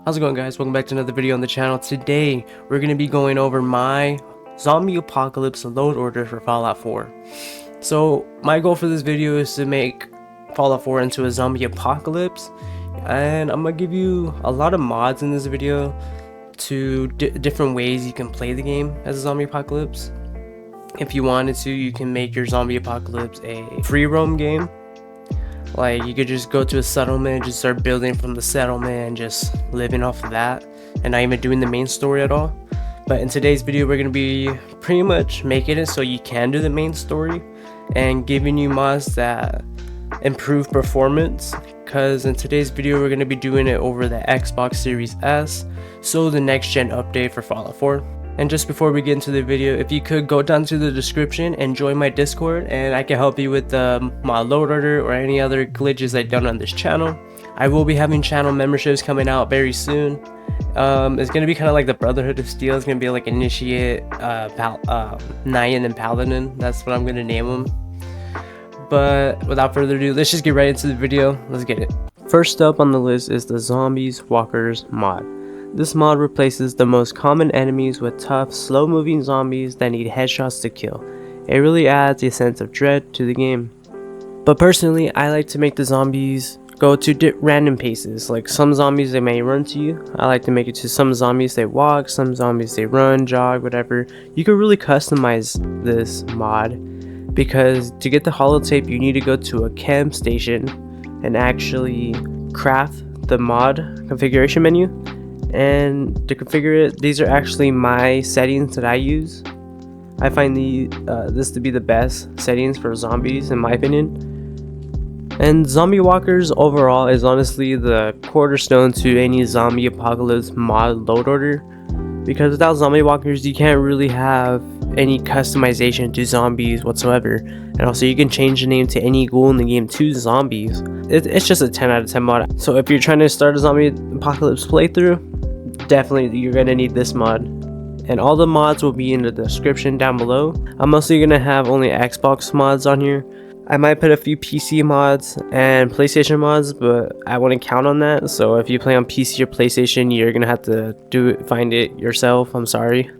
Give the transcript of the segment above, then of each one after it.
How's it going, guys? Welcome back to another video on the channel. Today we're going to be going over my zombie apocalypse load order for Fallout 4. So my goal for this video is to make Fallout 4 into a zombie apocalypse, and I'm going to give you a lot of mods in this video to different ways you can play the game as a zombie apocalypse. If you wanted to, you can make your zombie apocalypse a free roam game. Like, you could just go to a settlement and just start building from the settlement and just living off of that and not even doing the main story at all. But in today's video, we're going to be pretty much making it so you can do the main story and giving you mods that improve performance, because in today's video we're going to be doing it over the Xbox Series S, so the next gen update for Fallout 4. And just before we get into the video, if you could go down to the description and join my Discord, and I can help you with the mod load order or any other glitches I've done on this channel. I will be having channel memberships coming out very soon. It's going to be kind of like the Brotherhood of Steel. It's going to be like Initiate, Nyan, and Paladin. That's what I'm going to name them. But without further ado, let's just get right into the video. Let's get it. First up on the list is the Zombies Walkers mod. This mod replaces the most common enemies with tough, slow-moving zombies that need headshots to kill. It really adds a sense of dread to the game. But personally, I like to make the zombies go to random paces. Like, some zombies, they may run to you. I like to make it to some zombies they walk, some zombies they run, jog, whatever. You can really customize this mod, because to get the holotape you need to go to a chem station and actually craft the mod configuration menu. And to configure it, these are actually my settings that I use. I find this to be the best settings for zombies in my opinion. And zombie walkers overall is honestly the cornerstone to any zombie apocalypse mod load order, because without zombie walkers you can't really have any customization to zombies whatsoever. And also, you can change the name to any ghoul in the game to zombies. It's just a 10 out of 10 mod. So if you're trying to start a zombie apocalypse playthrough, definitely you're gonna need this mod. And all the mods will be in the description down below. I'm mostly gonna have only Xbox mods on here. I might put a few PC mods and PlayStation mods, but I wouldn't count on that. So if you play on PC or PlayStation, you're gonna have to find it yourself. I'm sorry,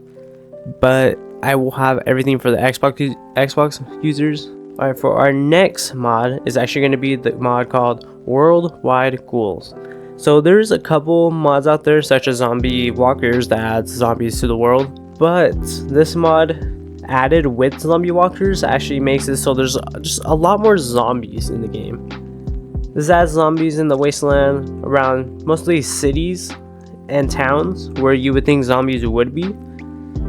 but I will have everything for the Xbox users. Alright, for our next mod is actually going to be the mod called Worldwide Ghouls. So there's a couple mods out there, such as Zombie Walkers, that adds zombies to the world, but this mod added with Zombie Walkers actually makes it so there's just a lot more zombies in the game. This adds zombies in the wasteland around mostly cities and towns where you would think zombies would be,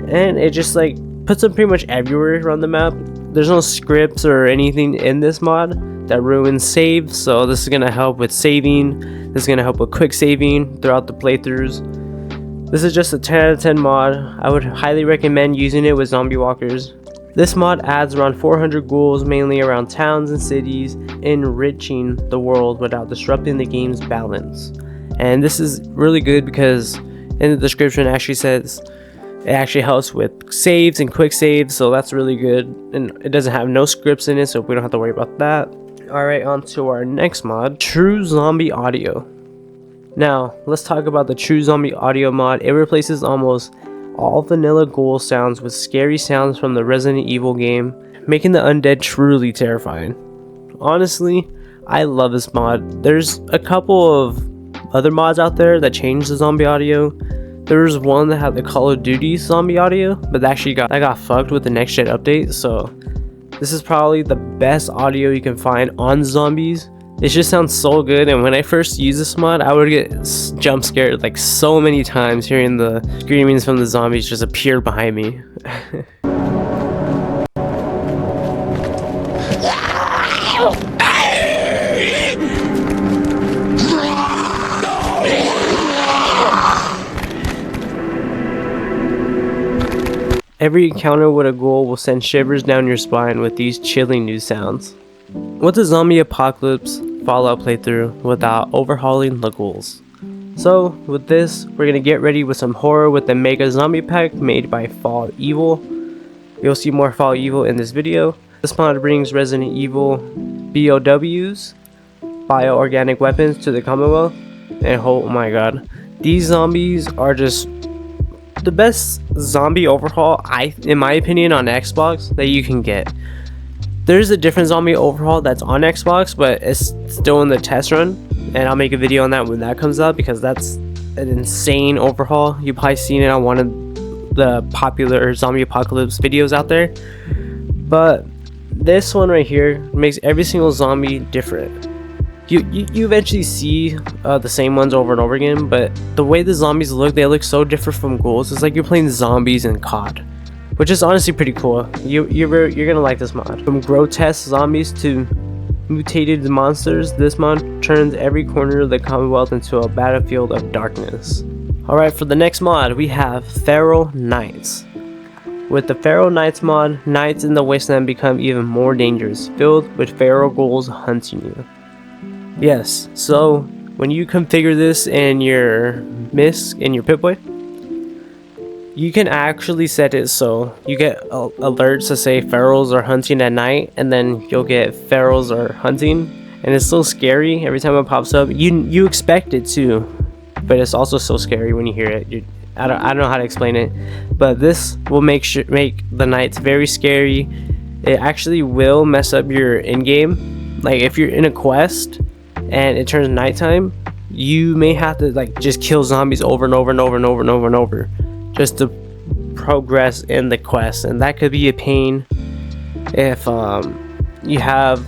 and it just like puts them pretty much everywhere around the map. There's no scripts or anything in this mod that ruins saves, so this is gonna help with saving. This is gonna help with quick saving throughout the playthroughs. This is just a 10 out of 10 mod. I would highly recommend using it with zombie walkers. This mod adds around 400 ghouls, mainly around towns and cities, enriching the world without disrupting the game's balance. And this is really good because in the description it actually says it actually helps with saves and quick saves, so that's really good. And it doesn't have no scripts in it, so we don't have to worry about that. Alright, on to our next mod, True Zombie Audio. Now, let's talk about the True Zombie Audio mod. It replaces almost all vanilla ghoul sounds with scary sounds from the Resident Evil game, making the undead truly terrifying. Honestly, I love this mod. There's a couple of other mods out there that change the zombie audio. There was one that had the Call of Duty zombie audio, but that got fucked with the next gen update. So this is probably the best audio you can find on zombies. It just sounds so good, and when I first used this mod, I would get jump scared like so many times hearing the screamings from the zombies just appear behind me. Every encounter with a ghoul will send shivers down your spine with these chilling new sounds. What's a zombie apocalypse Fallout playthrough without overhauling the ghouls? So with this, we're gonna get ready with some horror with the Mega Zombie Pack made by Fall Evil. You'll see more Fall Evil in this video. This mod brings Resident Evil BOWs, bioorganic weapons, to the Commonwealth, and oh my god, These zombies are just the best zombie overhaul, in my opinion, on Xbox that you can get. There's a different zombie overhaul that's on Xbox, but it's still in the test run, and I'll make a video on that when that comes out, because that's an insane overhaul. You've probably seen it on one of the popular zombie apocalypse videos out there, but this one right here makes every single zombie different. You eventually see the same ones over and over again, but the way the zombies look, they look so different from Ghouls. It's like you're playing zombies in COD, which is honestly pretty cool. You're gonna like this mod. From grotesque zombies to mutated monsters, this mod turns every corner of the Commonwealth into a battlefield of darkness. Alright, for the next mod, we have Feral Nights. With the Feral Nights mod, nights in the wasteland become even more dangerous, filled with feral ghouls hunting you. Yes, so when you configure this in your MISC, in your Pip-Boy, you can actually set it so you get alerts to say ferals are hunting at night, and then you'll get ferals are hunting, and it's so scary every time it pops up. You expect it too, but it's also so scary when you hear it. I don't know how to explain it, but this will make the nights very scary. It actually will mess up your in-game. Like if you're in a quest and it turns nighttime, you may have to like just kill zombies over and over and over and over and over and over just to progress in the quest, and that could be a pain if you have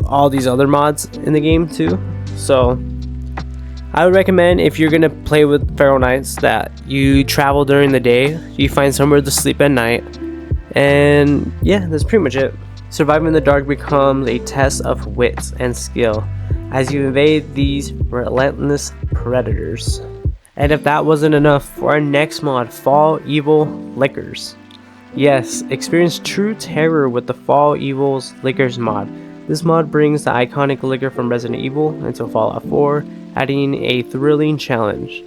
all these other mods in the game too. So I would recommend, if you're gonna play with Feral Nights, that you travel during the day, you find somewhere to sleep at night, and yeah, that's pretty much it. Surviving in the dark becomes a test of wits and skill as you evade these relentless predators. And if that wasn't enough, for our next mod, Fall Evil Lickers. Yes, experience true terror with the Fall Evil's Lickers mod. This mod brings the iconic liquor from Resident Evil into Fallout 4, adding a thrilling challenge.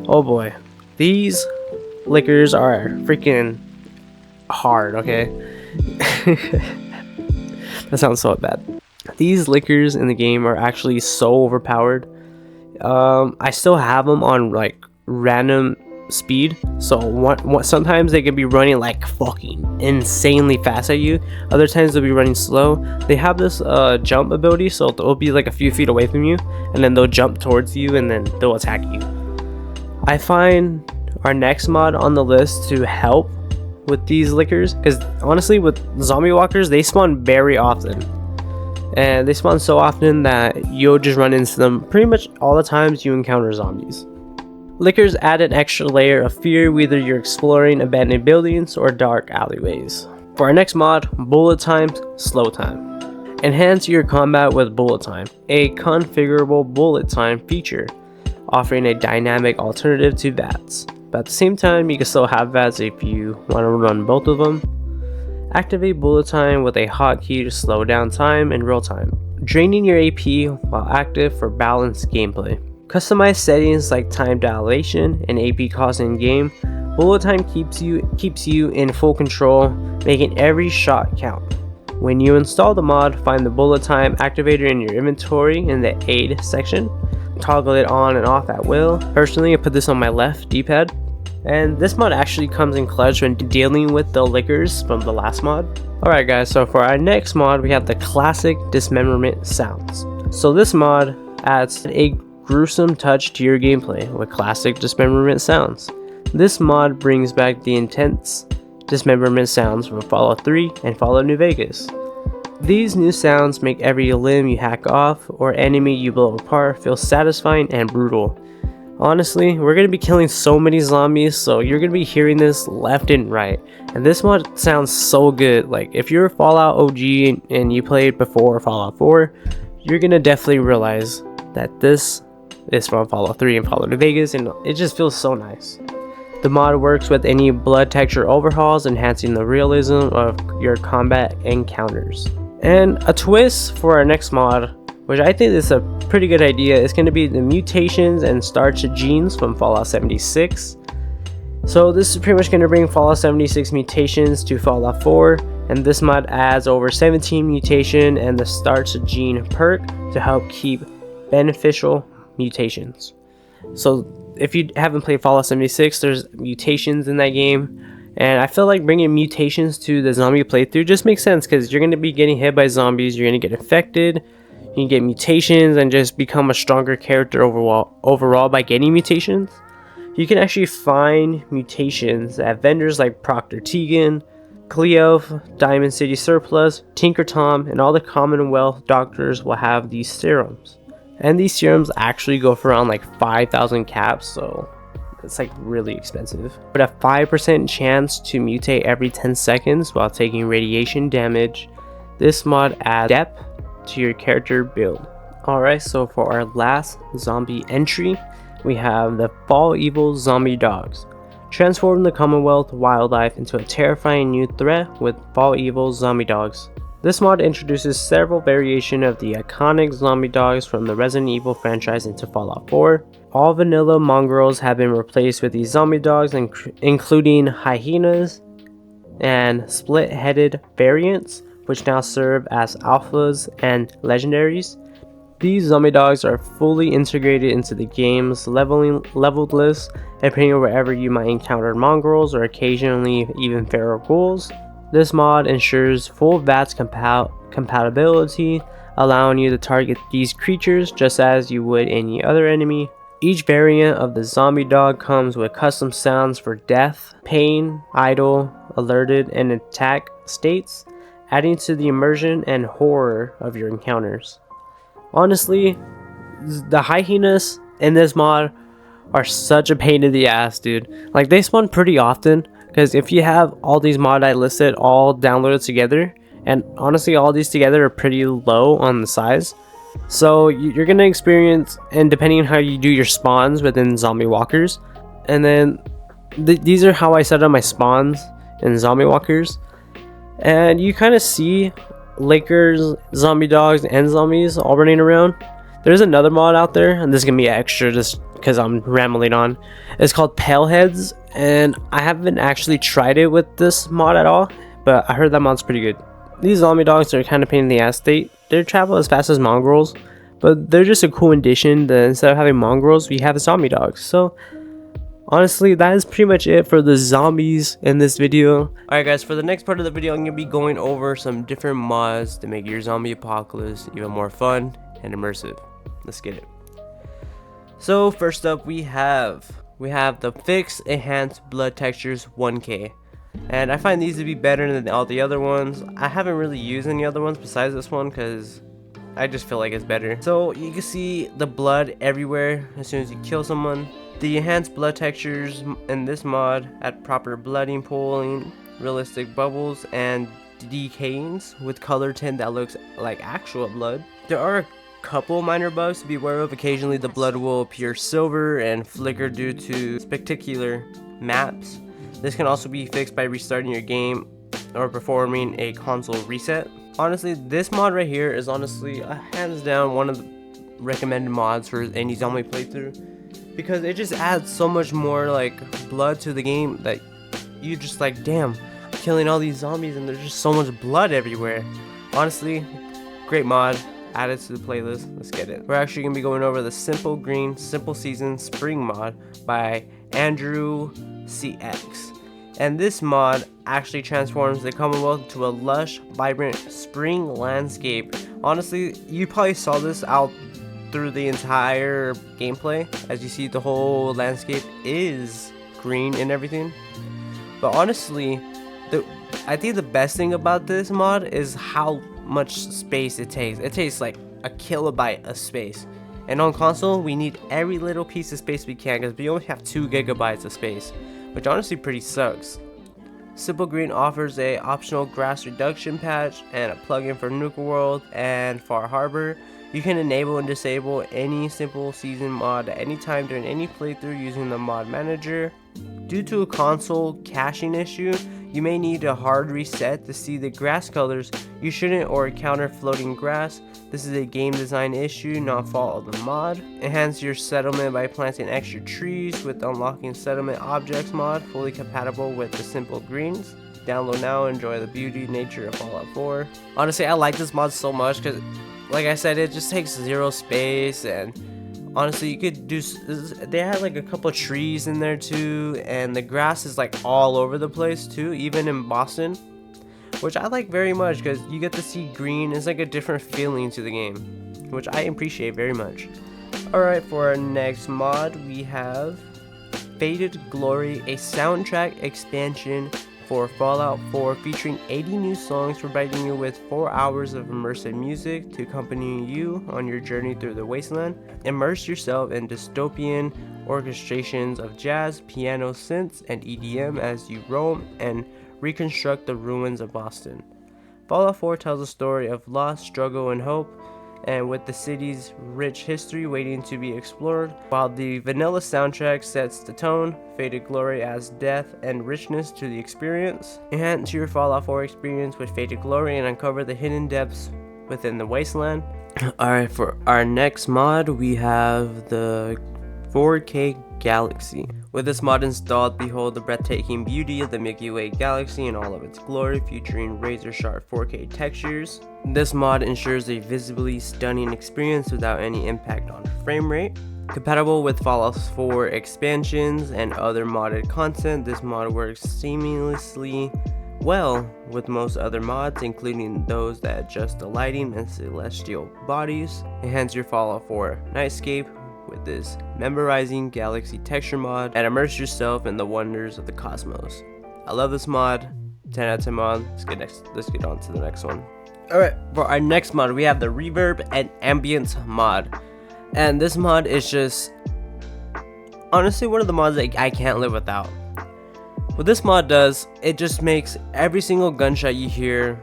Oh boy, these lickers are freaking hard, okay? That sounds so bad. These lickers in the game are actually so overpowered. I still have them on like random speed, so sometimes they can be running like fucking insanely fast at you, other times they'll be running slow. They have this jump ability, so they'll be like a few feet away from you and then they'll jump towards you and then they'll attack you. I find our next mod on the list to help with these lickers, because honestly with zombie walkers, they spawn very often, and they spawn so often that you'll just run into them pretty much all the times you encounter zombies. Lickers add an extra layer of fear whether you're exploring abandoned buildings or dark alleyways. For our next mod, Bullet Time Slow Time. Enhance your combat with Bullet Time, a configurable bullet time feature, offering a dynamic alternative to VATS. But at the same time, you can still have VATS if you want to run both of them. Activate Bullet Time with a hotkey to slow down time in real time, draining your AP while active for balanced gameplay. Customize settings like time dilation and AP cost in game. Bullet Time keeps you in full control, making every shot count. When you install the mod, find the Bullet Time activator in your inventory in the aid section. Toggle it on and off at will. Personally, I put this on my left D-pad, and this mod actually comes in clutch when dealing with the lickers from the last mod. Alright guys, so for our next mod, we have the classic Dismemberment sounds. So this mod adds a gruesome touch to your gameplay with classic Dismemberment sounds. This mod brings back the intense Dismemberment sounds from Fallout 3 and Fallout New Vegas. These new sounds make every limb you hack off or enemy you blow apart feel satisfying and brutal. Honestly, we're going to be killing so many zombies, so you're going to be hearing this left and right. And this mod sounds so good. Like, if you're a Fallout OG and you played before Fallout 4, you're going to definitely realize that this is from Fallout 3 and Fallout New Vegas, and it just feels so nice. The mod works with any blood texture overhauls, enhancing the realism of your combat encounters. And a twist for our next mod, which I think is a pretty good idea, is going to be the mutations and starch genes from Fallout 76. So this is pretty much going to bring Fallout 76 mutations to Fallout 4, and this mod adds over 17 mutation and the starch gene perk to help keep beneficial mutations. So if you haven't played Fallout 76, there's mutations in that game. And I feel like bringing mutations to the zombie playthrough just makes sense, because you're going to be getting hit by zombies, you're going to get infected, you can get mutations and just become a stronger character overall by getting mutations. You can actually find mutations at vendors like Procter Teagan, Cleo, Diamond City Surplus, Tinker Tom, and all the Commonwealth doctors will have these serums. And these serums actually go for around like 5,000 caps, so it's like really expensive. But a 5% chance to mutate every 10 seconds while taking radiation damage. This mod adds depth to your character build. Alright, so for our last zombie entry, we have the Fall Evil Zombie Dogs. Transform the Commonwealth wildlife into a terrifying new threat with Fall Evil Zombie Dogs. This mod introduces several variations of the iconic zombie dogs from the Resident Evil franchise into Fallout 4. All vanilla mongrels have been replaced with these zombie dogs, including hyenas and split-headed variants, which now serve as alphas and legendaries. These zombie dogs are fully integrated into the game's leveled list, appearing wherever you might encounter mongrels or occasionally even feral ghouls. This mod ensures full VATS compatibility, allowing you to target these creatures just as you would any other enemy. Each variant of the zombie dog comes with custom sounds for death, pain, idle, alerted, and attack states, adding to the immersion and horror of your encounters. Honestly, the hyenas in this mod are such a pain in the ass, dude. Like, they spawn pretty often, because if you have all these mods I listed all downloaded together, and honestly all these together are pretty low on the size, so you're gonna experience, and depending on how you do your spawns within zombie walkers, and then these are how I set up my spawns in zombie walkers, and you kind of see Lakers, zombie dogs, and zombies all running around. There's another mod out there, and this is gonna be extra just because I'm rambling on. It's called Paleheads, and I haven't actually tried it with this mod at all, but I heard that mod's pretty good. These zombie dogs are kind of pain in the ass. They travel as fast as mongrels, but they're just a cool addition that instead of having mongrels, we have zombie dogs. So honestly, that is pretty much it for the zombies in this video. Alright guys, for the next part of the video, I'm going to be going over some different mods to make your zombie apocalypse even more fun and immersive. Let's get it. So first up, we have the Fix Enhanced Blood Textures 1K. And I find these to be better than all the other ones. I haven't really used any other ones besides this one because I just feel like it's better. So you can see the blood everywhere as soon as you kill someone. The enhanced blood textures in this mod add proper blooding, pooling, realistic bubbles, and decayings with color tint that looks like actual blood. There are a couple minor bugs to be aware of. Occasionally the blood will appear silver and flicker due to spectacular maps. This can also be fixed by restarting your game or performing a console reset. Honestly, this mod right here is honestly hands down one of the recommended mods for any zombie playthrough, because it just adds so much more like blood to the game that you just like, damn, I'm killing all these zombies and there's just so much blood everywhere. Honestly, great mod. Add it to the playlist. Let's get it. We're actually gonna be going over the Simple Green Simple Season Spring mod by Andrew CX. And this mod actually transforms the Commonwealth to a lush, vibrant spring landscape. Honestly, you probably saw this out through the entire gameplay. As you see, the whole landscape is green and everything. But honestly, I think the best thing about this mod is how much space it takes. It takes like a kilobyte of space. And on console, we need every little piece of space we can because we only have 2 gigabytes of space, which honestly pretty sucks. Simple Green offers a optional grass reduction patch and a plugin for Nuka World and Far Harbor. You can enable and disable any Simple Season mod at any time during any playthrough using the mod manager. Due to a console caching issue, you may need a hard reset to see the grass colors you shouldn't or encounter floating grass. This is a game design issue, not fault of the mod. Enhance your settlement by planting extra trees with the Unlocking Settlement Objects mod, fully compatible with the Simple Greens. Download now, enjoy the beauty and nature of Fallout 4. Honestly, I like this mod so much because, like I said, it just takes 0 space, and Honestly, you could do, they had like a couple trees in there too, and the grass is like all over the place too, even in Boston, which I like very much because you get to see green. It's like a different feeling to the game, which I appreciate very much. Alright, for our next mod we have Faded Glory, a soundtrack expansion for Fallout 4 featuring 80 new songs, providing you with 4 hours of immersive music to accompany you on your journey through the wasteland. Immerse yourself in dystopian orchestrations of jazz, piano, synths, and EDM as you roam and reconstruct the ruins of Boston. Fallout 4 tells a story of loss, struggle, and hope, and with the city's rich history waiting to be explored, while the vanilla soundtrack sets the tone. Faded Glory adds depth and richness to the experience. Enhance your Fallout 4 experience with Faded Glory and uncover the hidden depths within the wasteland. Alright, for our next mod we have the 4K Galaxy. With this mod installed, behold the breathtaking beauty of the Milky Way galaxy in all of its glory, featuring razor-sharp 4K textures. This mod ensures a visibly stunning experience without any impact on frame rate. Compatible with Fallout 4 expansions and other modded content, this mod works seamlessly well with most other mods, including those that adjust the lighting and celestial bodies. Enhance your Fallout 4 nightscape with this memorizing galaxy texture mod and immerse yourself in the wonders of the cosmos. I love this mod. 10 out of 10 mod. Let's get on to the next one. Alright, for our next mod we have the Reverb and Ambience mod. And this mod is just honestly one of the mods that I can't live without. What this mod does, it just makes every single gunshot you hear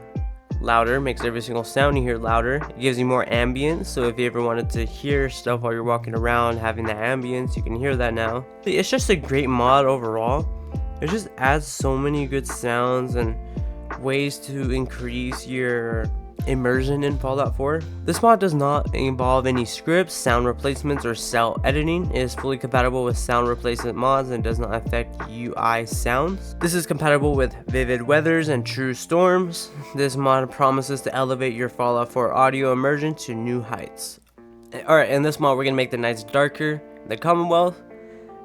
louder, makes every single sound you hear louder. It gives you more ambience, so if you ever wanted to hear stuff while you're walking around having that ambience, you can hear that now. It's just a great mod overall. It just adds so many good sounds and ways to increase your immersion in Fallout 4. This mod does not involve any scripts, sound replacements, or cell editing. It is fully compatible with sound replacement mods and does not affect UI sounds. This is compatible with vivid weathers and true storms. This mod promises to elevate your Fallout 4 audio immersion to new heights. Alright, in this mod we're going to make the nights darker in the Commonwealth,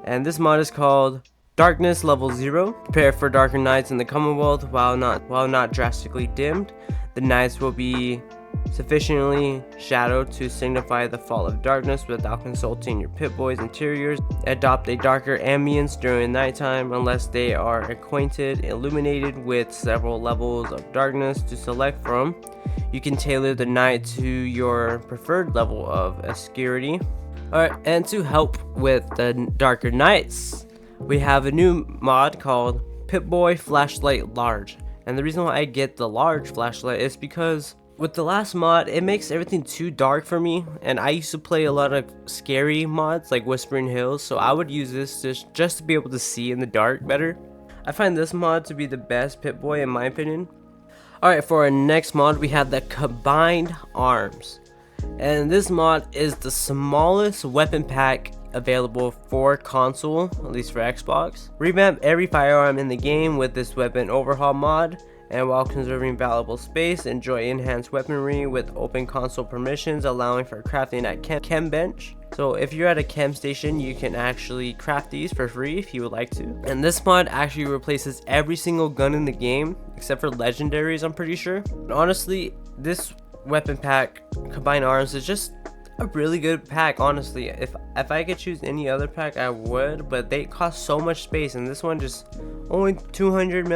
and this mod is called Darkness Level 0. Prepare for darker nights in the Commonwealth while not drastically dimmed. The nights will be sufficiently shadowed to signify the fall of darkness without consulting your Pip-Boy's interiors. Adopt a darker ambience during nighttime unless they are acquainted, illuminated with several levels of darkness to select from. You can tailor the night to your preferred level of obscurity. Alright, and to help with the darker nights, we have a new mod called Pip-Boy Flashlight Large. And the reason why I get the large flashlight is because with the last mod, it makes everything too dark for me. And I used to play a lot of scary mods like Whispering Hills, so I would use this just to be able to see in the dark better. I find this mod to be the best Pip-Boy in my opinion. Alright, for our next mod, we have the Combined Arms. And this mod is the smallest weapon pack available for console, at least for Xbox. Revamp every firearm in the game with this weapon overhaul mod, and while conserving valuable space, enjoy enhanced weaponry with open console permissions, allowing for crafting at chem bench. So if you're at a chem station, you can actually craft these for free if you would like to. And this mod actually replaces every single gun in the game except for legendaries, I'm pretty sure. And honestly, this weapon pack, Combined Arms, is just a really good pack. Honestly, if I could choose any other pack I would, but they cost so much space, and this one just only 200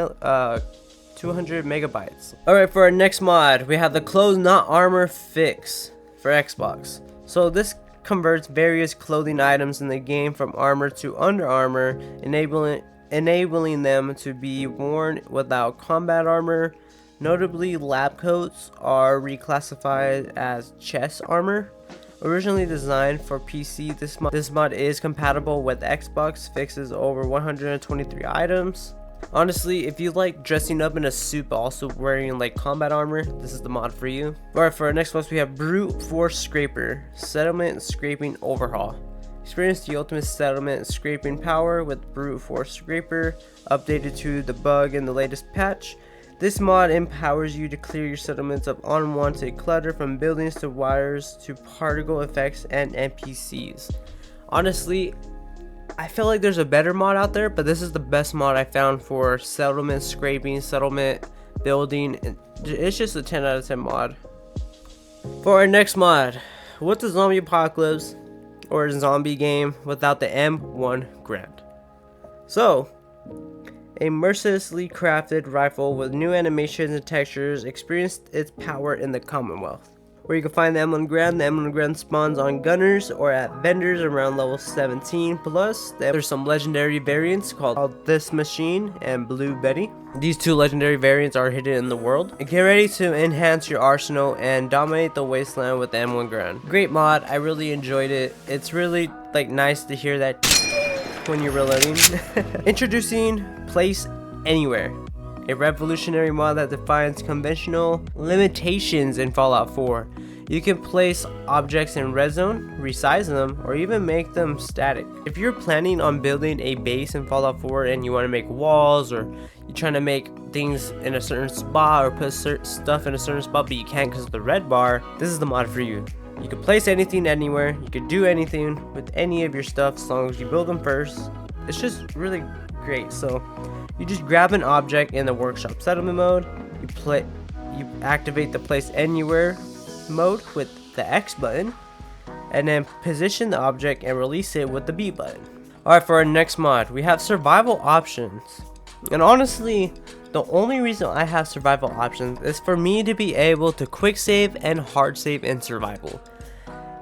megabytes. Alright, for our next mod we have the Clothes Not Armor Fix for Xbox. So this converts various clothing items in the game from armor to under armor, enabling them to be worn without combat armor. Notably, lab coats are reclassified as chest armor. Originally designed for PC, this mod is compatible with Xbox, fixes over 123 items. Honestly, if you like dressing up in a suit but also wearing like combat armor, this is the mod for you. Alright, for our next mod we have Brute Force Scraper, Settlement Scraping Overhaul. Experience the ultimate settlement scraping power with Brute Force Scraper, updated to the bug in the latest patch. This mod empowers you to clear your settlements of unwanted clutter, from buildings to wires to particle effects and NPCs. Honestly, I feel like there's a better mod out there, but this is the best mod I found for settlement scraping, settlement building. It's just a 10 out of 10 mod. For our next mod, what's a zombie apocalypse or a zombie game without the M1 Grand? So, a mercilessly crafted rifle with new animations and textures experienced its power in the Commonwealth, where you can find the M1 Grand. The M1 Grand spawns on gunners or at vendors around level 17 plus. There's some legendary variants called This Machine and Blue Betty. These two legendary variants are hidden in the world. Get ready to enhance your arsenal and dominate the wasteland with the M1 Grand. Great mod, I really enjoyed it. It's really nice to hear that when you're reloading. Introducing Place Anywhere, a revolutionary mod that defines conventional limitations in Fallout 4. You can place objects in red zone, resize them, or even make them static. If you're planning on building a base in Fallout 4 and you want to make walls, or you're trying to make things in a certain spot or put stuff in a certain spot but you can't because of the red bar, this is the mod for you. You can place anything anywhere, you can do anything with any of your stuff as long as you build them first. It's just really great. So you just grab an object in the workshop settlement mode, you activate the place anywhere mode with the X button, and then position the object and release it with the B button. Alright, for our next mod, we have survival options. And honestly, the only reason I have survival options is for me to be able to quick save and hard save in survival.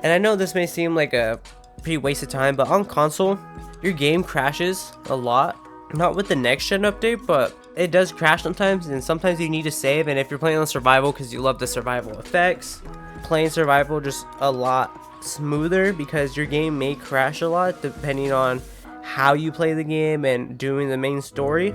And I know this may seem like a pretty waste of time, but on console, your game crashes a lot. Not with the next gen update, but it does crash sometimes, and sometimes you need to save. And if you're playing on survival because you love the survival effects, playing survival just a lot smoother because your game may crash a lot depending on how you play the game and doing the main story.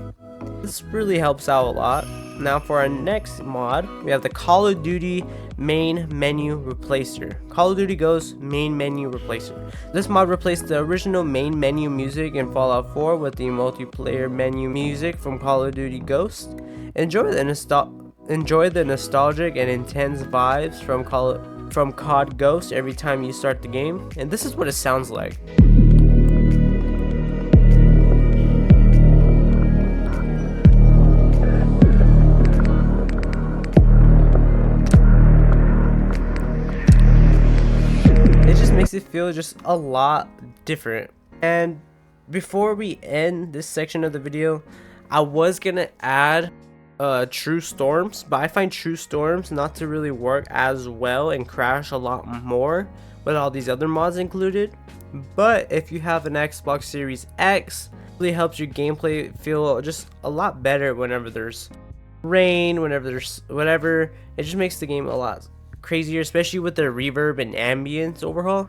This really helps out a lot. Now for our next mod, we have the Call of Duty main menu replacer. Call of Duty Ghosts main menu replacer. This mod replaced the original main menu music in Fallout 4 with the multiplayer menu music from Call of Duty Ghosts. Enjoy the nostalgic and intense vibes from COD Ghosts every time you start the game, and this is what it sounds like. Makes it feel just a lot different. And before we end this section of the video, I was gonna add True Storms, but I find True Storms not to really work as well and crash a lot more with all these other mods included. But if you have an Xbox Series X, it really helps your gameplay feel just a lot better whenever there's rain, whenever there's whatever. It just makes the game a lot crazier, especially with the reverb and ambience overhaul.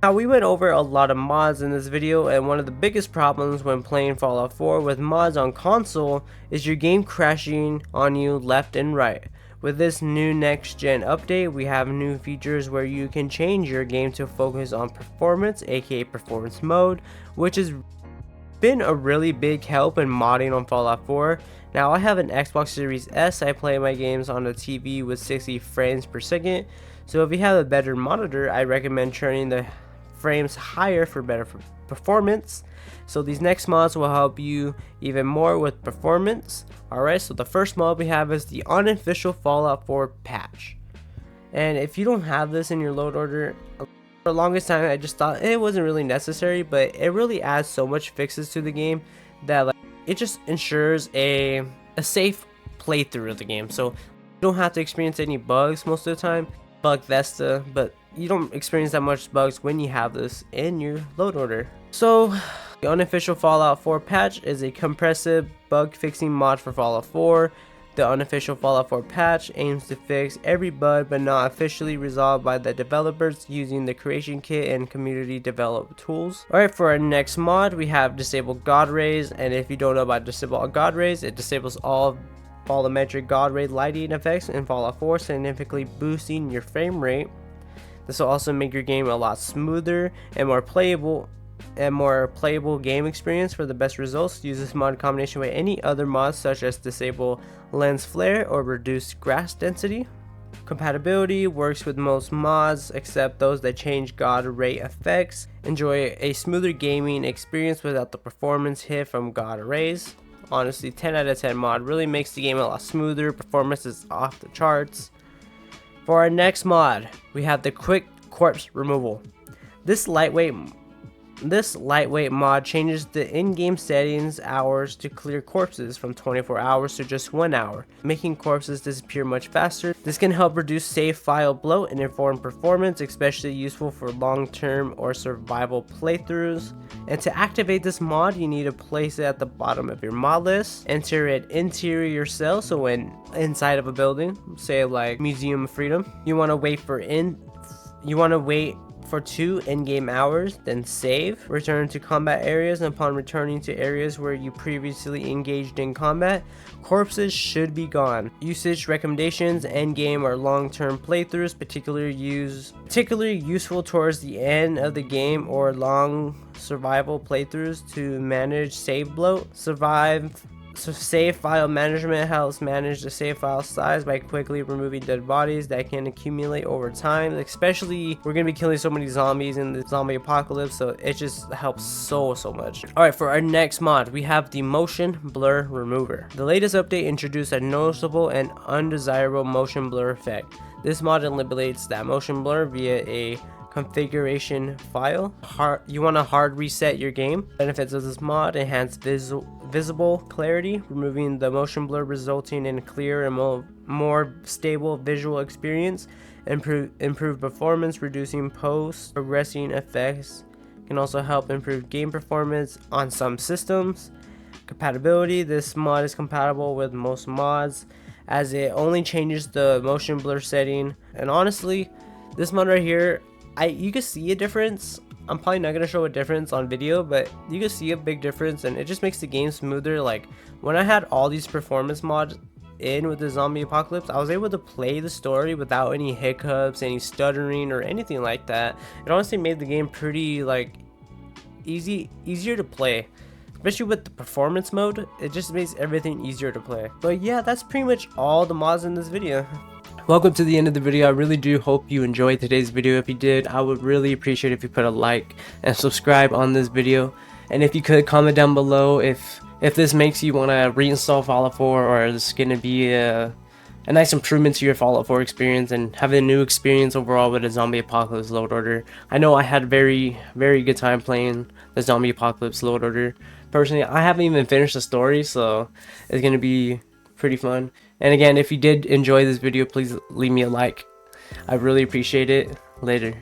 Now, we went over a lot of mods in this video, and one of the biggest problems when playing Fallout 4 with mods on console is your game crashing on you left and right. With this new next gen update, we have new features where you can change your game to focus on performance, aka performance mode, which has been a really big help in modding on Fallout 4. Now, I have an Xbox Series S. I play my games on a TV with 60 frames per second. So if you have a better monitor, I recommend turning the frames higher for better performance. So these next mods will help you even more with performance. Alright, so the first mod we have is the Unofficial Fallout 4 patch. And if you don't have this in your load order, for the longest time I just thought it wasn't really necessary, but it really adds so much fixes to the game that it just ensures a safe playthrough of the game. So you don't have to experience any bugs most of the time. Bug Vesta, but you don't experience that much bugs when you have this in your load order. So the Unofficial Fallout 4 patch is a compressive bug fixing mod for Fallout 4. The Unofficial Fallout 4 patch aims to fix every bug but not officially resolved by the developers using the creation kit and community developed tools. Alright, for our next mod we have Disable God Rays, and if you don't know about Disable God Rays, it disables all volumetric God Ray lighting effects in Fallout 4, significantly boosting your frame rate. This will also make your game a lot smoother and more playable and more playable game experience. For the best results, use this mod in combination with any other mods such as disable lens flare or reduce grass density. Compatibility works with most mods except those that change God Ray effects. Enjoy a smoother gaming experience without the performance hit from God Rays. Honestly, 10 out of 10 mod really makes the game a lot smoother. Performance is off the charts. For our next mod, we have the quick corpse removal. This lightweight mod changes the in-game settings hours to clear corpses from 24 hours to just 1 hour, making corpses disappear much faster. This can help reduce save file bloat and inform performance, especially useful for long-term or survival playthroughs. And to activate this mod, you need to place it at the bottom of your mod list. Enter it interior cell, so when inside of a building, say like Museum of Freedom, you want to wait for 2 in-game hours, then save, return to combat areas, and upon returning to areas where you previously engaged in combat, corpses should be gone. Usage recommendations: end-game or long-term playthroughs, particularly useful towards the end of the game or long survival playthroughs to manage save bloat. Save file management helps manage the save file size by quickly removing dead bodies that can accumulate over time. Especially, we're gonna be killing so many zombies in the zombie apocalypse, so it just helps so much. Alright, for our next mod, we have the motion blur remover. The latest update introduced a noticeable and undesirable motion blur effect. This mod eliminates that motion blur via a configuration file. You want to hard reset your game. Benefits of this mod: enhanced visible clarity, removing the motion blur resulting in a clear and more stable visual experience. Improve performance, reducing post-progressing effects. Can also help improve game performance on some systems. Compatibility: this mod is compatible with most mods as it only changes the motion blur setting. And honestly, this mod right here, you can see a difference. I'm probably not gonna show a difference on video, but you can see a big difference, and it just makes the game smoother. Like when I had all these performance mods in with the zombie apocalypse, I was able to play the story without any hiccups, any stuttering, or anything like that. It honestly made the game pretty like easier to play. Especially with the performance mode, it just makes everything easier to play. But yeah, that's pretty much all the mods in this video. Welcome to the end of the video. I really do hope you enjoyed today's video. If you did, I would really appreciate if you put a like and subscribe on this video. And if you could comment down below if this makes you want to reinstall Fallout 4, or is this going to be a nice improvement to your Fallout 4 experience and have a new experience overall with a zombie apocalypse load order. I know I had a very good time playing the zombie apocalypse load order. Personally, I haven't even finished the story, so it's going to be pretty fun. And again, if you did enjoy this video, please leave me a like. I really appreciate it. Later.